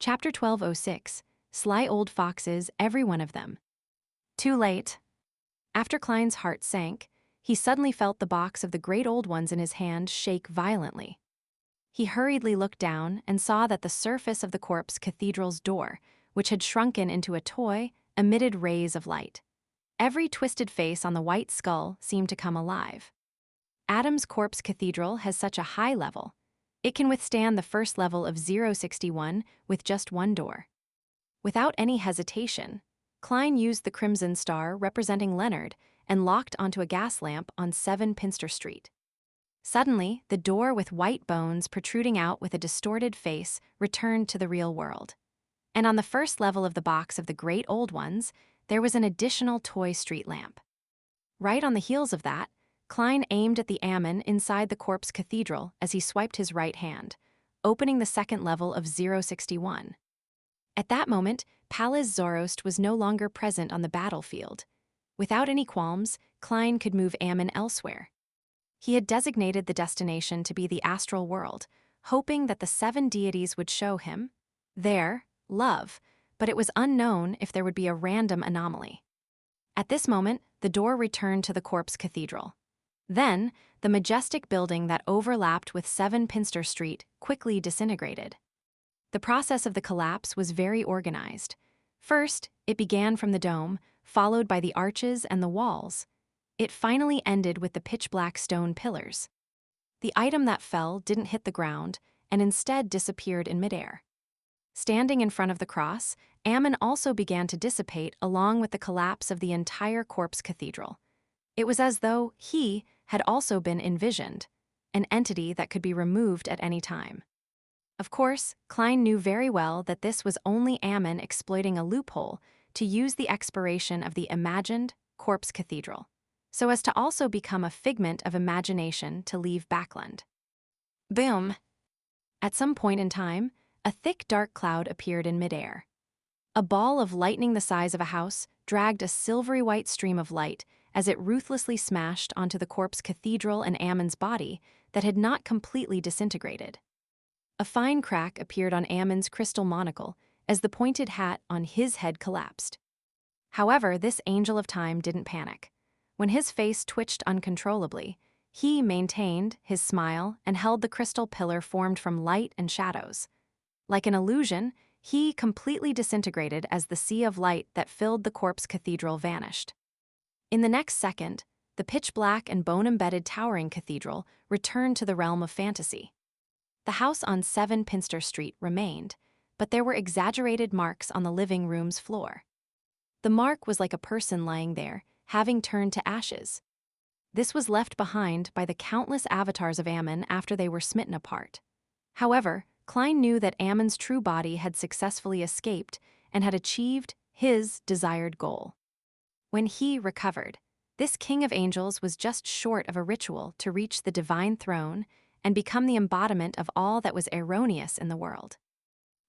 Chapter 1206. Sly Old Foxes, Every One of Them. Too late. After Klein's heart sank, he suddenly felt the box of the great old ones in his hand shake violently. He hurriedly looked down and saw that the surface of the corpse cathedral's door, which had shrunken into a toy, emitted rays of light. Every twisted face on the white skull seemed to come alive. Adam's Corpse Cathedral has such a high level. It can withstand the first level of 061 with just one door. Without any hesitation, Klein used the crimson star representing Leonard and locked onto a gas lamp on 7 Pinster Street. Suddenly, the door with white bones protruding out with a distorted face returned to the real world. And on the first level of the box of the great old ones, there was an additional toy street lamp. Right on the heels of that, Klein aimed at the Ammon inside the Corpse Cathedral as he swiped his right hand, opening the second level of 061. At that moment, Pallas Zoroast was no longer present on the battlefield. Without any qualms, Klein could move Ammon elsewhere. He had designated the destination to be the astral world, hoping that the 7 deities would show him, there, love, but it was unknown if there would be a random anomaly. At this moment, the door returned to the Corpse Cathedral. Then, the majestic building that overlapped with 7 Pinster Street quickly disintegrated. The process of the collapse was very organized. First, it began from the dome, followed by the arches and the walls. It finally ended with the pitch-black stone pillars. The item that fell didn't hit the ground, and instead disappeared in midair. Standing in front of the cross, Ammon also began to dissipate along with the collapse of the entire Corpse Cathedral. It was as though he had also been envisioned, an entity that could be removed at any time. Of course, Klein knew very well that this was only Ammon exploiting a loophole to use the expiration of the imagined Corpse Cathedral, so as to also become a figment of imagination to leave Backland. Boom! At some point in time, a thick dark cloud appeared in midair. A ball of lightning the size of a house dragged a silvery white stream of light as it ruthlessly smashed onto the Corpse Cathedral and Ammon's body that had not completely disintegrated. A fine crack appeared on Ammon's crystal monocle as the pointed hat on his head collapsed. However, this angel of time didn't panic. When his face twitched uncontrollably, he maintained his smile and held the crystal pillar formed from light and shadows. Like an illusion, he completely disintegrated as the sea of light that filled the Corpse Cathedral vanished. In the next second, the pitch-black and bone-embedded towering cathedral returned to the realm of fantasy. The house on 7 Pinster Street remained, but there were exaggerated marks on the living room's floor. The mark was like a person lying there, having turned to ashes. This was left behind by the countless avatars of Ammon after they were smitten apart. However, Klein knew that Ammon's true body had successfully escaped and had achieved his desired goal. When he recovered, this king of angels was just short of a ritual to reach the divine throne and become the embodiment of all that was erroneous in the world.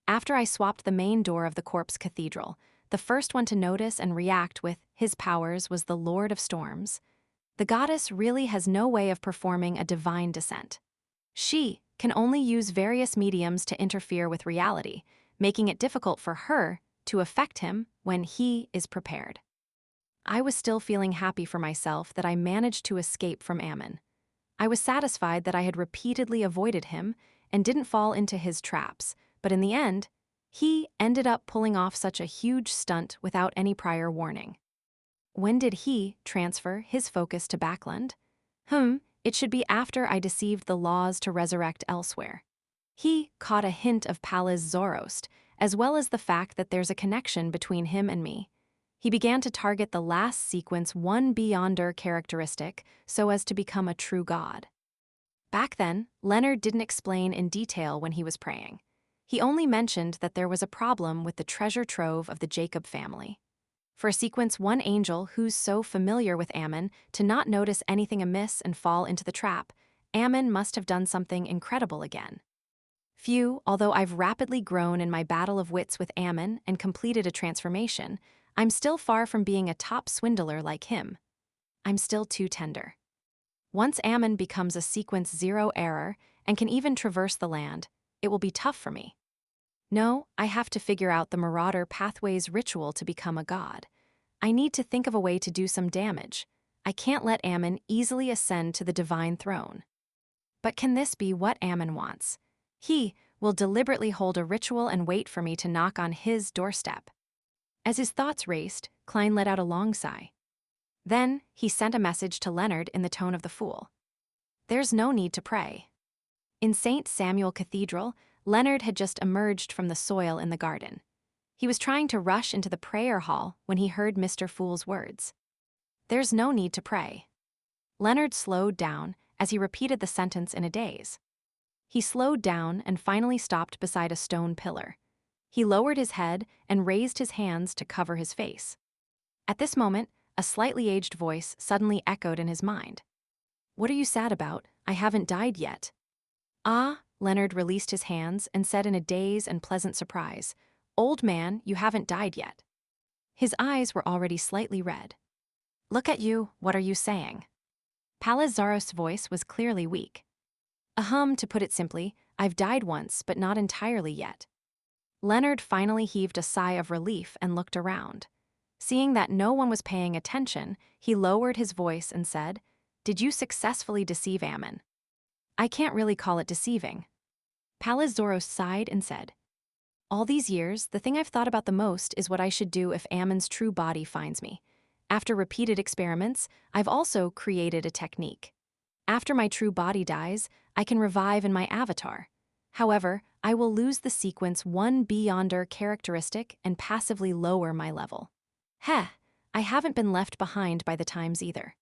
After I swapped the main door of the Corpse Cathedral, the first one to notice and react with his powers was the Lord of Storms. The goddess really has no way of performing a divine descent. She can only use various mediums to interfere with reality, making it difficult for her to affect him when he is prepared. I was still feeling happy for myself that I managed to escape from Ammon. I was satisfied that I had repeatedly avoided him and didn't fall into his traps, but in the end, he ended up pulling off such a huge stunt without any prior warning. When did he transfer his focus to Backland? It should be after I deceived the laws to resurrect elsewhere. He caught a hint of Pallas Zoroast, as well as the fact that there's a connection between him and me. He began to target the last sequence one Beyonder characteristic so as to become a true god. Back then, Leonard didn't explain in detail when he was praying. He only mentioned that there was a problem with the treasure trove of the Jacob family. For a sequence one angel who's so familiar with Ammon to not notice anything amiss and fall into the trap, Ammon must have done something incredible again. Although I've rapidly grown in my battle of wits with Ammon and completed a transformation, I'm still far from being a top swindler like him. I'm still too tender. Once Ammon becomes a sequence 0 error and can even traverse the land, it will be tough for me. No, I have to figure out the Marauder Pathways ritual to become a god. I need to think of a way to do some damage. I can't let Ammon easily ascend to the divine throne. But can this be what Ammon wants? He will deliberately hold a ritual and wait for me to knock on his doorstep. As his thoughts raced, Klein let out a long sigh. Then, he sent a message to Leonard in the tone of the fool. There's no need to pray. In St. Samuel Cathedral, Leonard had just emerged from the soil in the garden. He was trying to rush into the prayer hall when he heard Mr. Fool's words. There's no need to pray. Leonard slowed down as he repeated the sentence in a daze. He slowed down and finally stopped beside a stone pillar. He lowered his head and raised his hands to cover his face. At this moment, a slightly aged voice suddenly echoed in his mind. What are you sad about? I haven't died yet. Ah, Leonard released his hands and said in a daze and pleasant surprise, Old man, you haven't died yet. His eyes were already slightly red. Look at you, what are you saying? Palazaros's voice was clearly weak. To put it simply, I've died once, but not entirely yet. Leonard finally heaved a sigh of relief and looked around. Seeing that no one was paying attention, he lowered his voice and said, Did you successfully deceive Ammon? I can't really call it deceiving. Palazoros sighed and said, All these years, the thing I've thought about the most is what I should do if Ammon's true body finds me. After repeated experiments, I've also created a technique. After my true body dies, I can revive in my avatar. However, I will lose the sequence 1 Beyonder characteristic and passively lower my level. I haven't been left behind by the times either.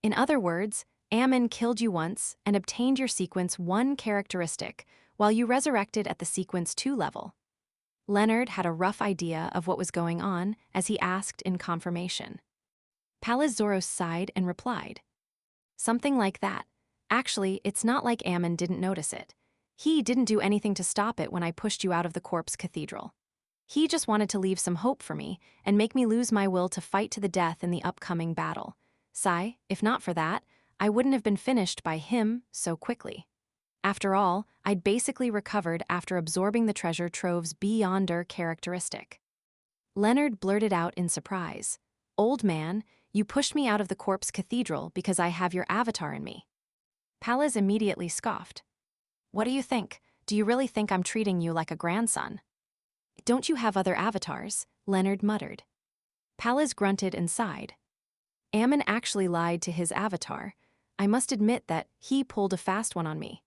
In other words, Ammon killed you once and obtained your sequence 1 characteristic while you resurrected at the sequence 2 level. Leonard had a rough idea of what was going on as he asked in confirmation. Palazoros sighed and replied, Something like that. Actually, it's not like Ammon didn't notice it. He didn't do anything to stop it when I pushed you out of the corpse cathedral. He just wanted to leave some hope for me and make me lose my will to fight to the death in the upcoming battle. If not for that, I wouldn't have been finished by him so quickly. After all, I'd basically recovered after absorbing the treasure trove's Beyonder characteristic. Leonard blurted out in surprise, Old man, you pushed me out of the corpse cathedral because I have your avatar in me. Palaz immediately scoffed. What do you think? Do you really think I'm treating you like a grandson? Don't you have other avatars? Leonard muttered. Palaz grunted and sighed. Ammon actually lied to his avatar. I must admit that he pulled a fast one on me.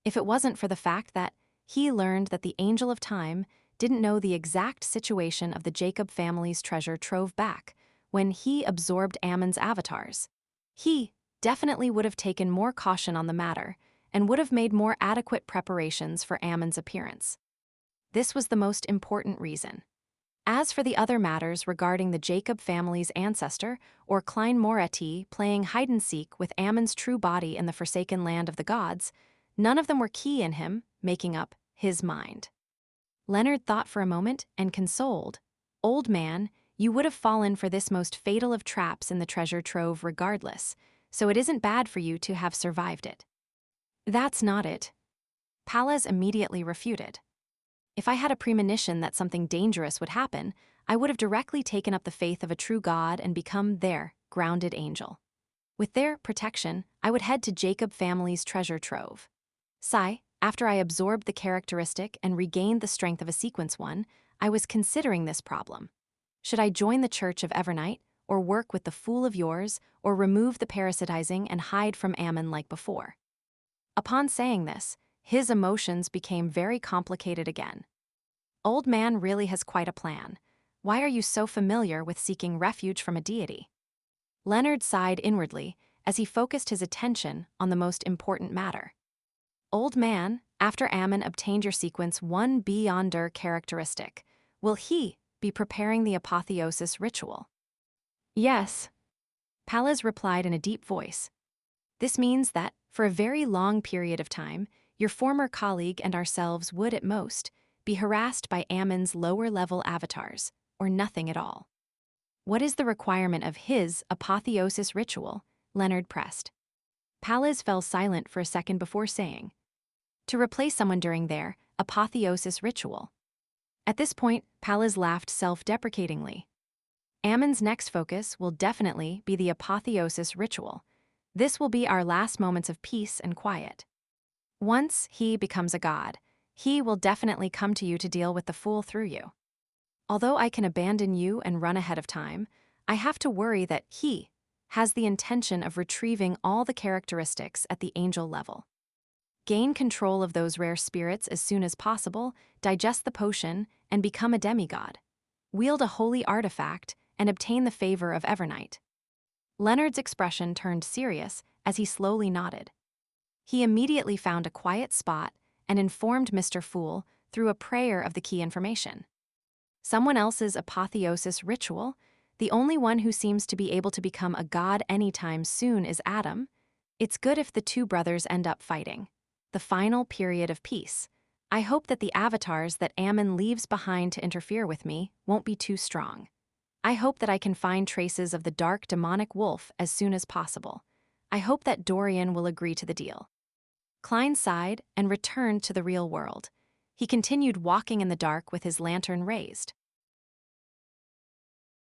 If it wasn't for the fact that he learned that the Angel of Time didn't know the exact situation of the Jacob family's treasure trove back when he absorbed Ammon's avatars, he definitely would have taken more caution on the matter and would have made more adequate preparations for Ammon's appearance. This was the most important reason. As for the other matters regarding the Jacob family's ancestor or Klein Moretti playing hide-and-seek with Ammon's true body in the forsaken land of the gods, none of them were key in him making up his mind. Leonard thought for a moment and consoled. Old man, you would have fallen for this most fatal of traps in the treasure trove regardless, so it isn't bad for you to have survived it. That's not it. Palaz immediately refuted. If I had a premonition that something dangerous would happen, I would have directly taken up the faith of a true god and become their grounded angel. With their protection, I would head to Jacob family's treasure trove. After I absorbed the characteristic and regained the strength of a sequence 1, I was considering this problem. Should I join the Church of Evernight, or work with the fool of yours, or remove the parasitizing and hide from Ammon like before? Upon saying this, his emotions became very complicated again. Old man really has quite a plan. Why are you so familiar with seeking refuge from a deity? Leonard sighed inwardly as he focused his attention on the most important matter. Old man, after Ammon obtained your sequence 1 Beyonder characteristic, will he be preparing the apotheosis ritual? Yes. Palaz replied in a deep voice. This means that, for a very long period of time, your former colleague and ourselves would, at most, be harassed by Ammon's lower-level avatars, or nothing at all. What is the requirement of his apotheosis ritual? Leonard pressed. Palaz fell silent for a second before saying, to replace someone during their apotheosis ritual. At this point, Paliz laughed self-deprecatingly. Ammon's next focus will definitely be the apotheosis ritual. This will be our last moments of peace and quiet. Once he becomes a god, he will definitely come to you to deal with the fool through you. Although I can abandon you and run ahead of time, I have to worry that he has the intention of retrieving all the characteristics at the angel level. Gain control of those rare spirits as soon as possible, digest the potion, and become a demigod. Wield a holy artifact and obtain the favor of Evernight. Leonard's expression turned serious as he slowly nodded. He immediately found a quiet spot and informed Mr. Fool through a prayer of the key information. Someone else's apotheosis ritual? The only one who seems to be able to become a god anytime soon is Adam. It's good if the two brothers end up fighting. The final period of peace. I hope that the avatars that Ammon leaves behind to interfere with me won't be too strong. I hope that I can find traces of the dark demonic wolf as soon as possible. I hope that Dorian will agree to the deal. Klein sighed and returned to the real world. He continued walking in the dark with his lantern raised.